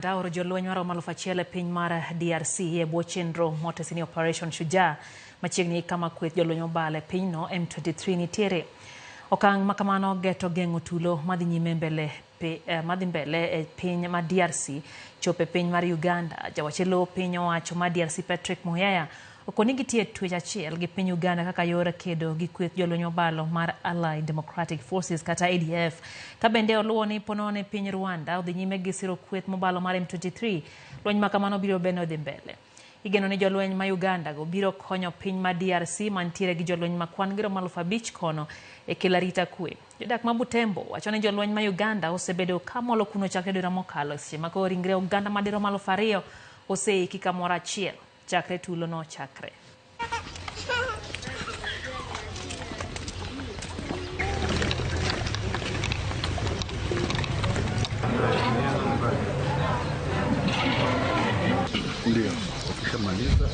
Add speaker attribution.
Speaker 1: Dauro jolweny mar alufu achiel e piny mar DRC e bwo chenro motesini Operation Shujaa machiegni kama kweth jolweny obal e pinyno M23 nitiere. Okang' makamano geto geng'o tulo madhi nyime mbele e piny ma DRC chope piny mar Uganda. Jawachelo piny owacho ma DRC Patrick Muyaya okoni gitie twech achiel gi piny Uganda kaka yor kedo gi kweth jolweny obalo mar Allied Democratic Forces kata ADF. Kabende oluwo ni ponone piny Rwanda odhi nyime gi siro kweth mobalo mar M23. Lweny makamano biro bende odhi mbele. Igeno ni jolweny ma Uganda go biro konyo piny ma DRC mantiere gi jolweny ma kwan giromo 5,000 kono e kelo arita kwe. Jodak ma Butembo wacho ni jolweny ma Uganda osebedo kamolo kuno chakre dwe mokalo, seche ma koro ringre Uganda madirom 2,000 oseiki kamoro achiel chakre tulo no chakre.
Speaker 2: Ndio, ukishamaliza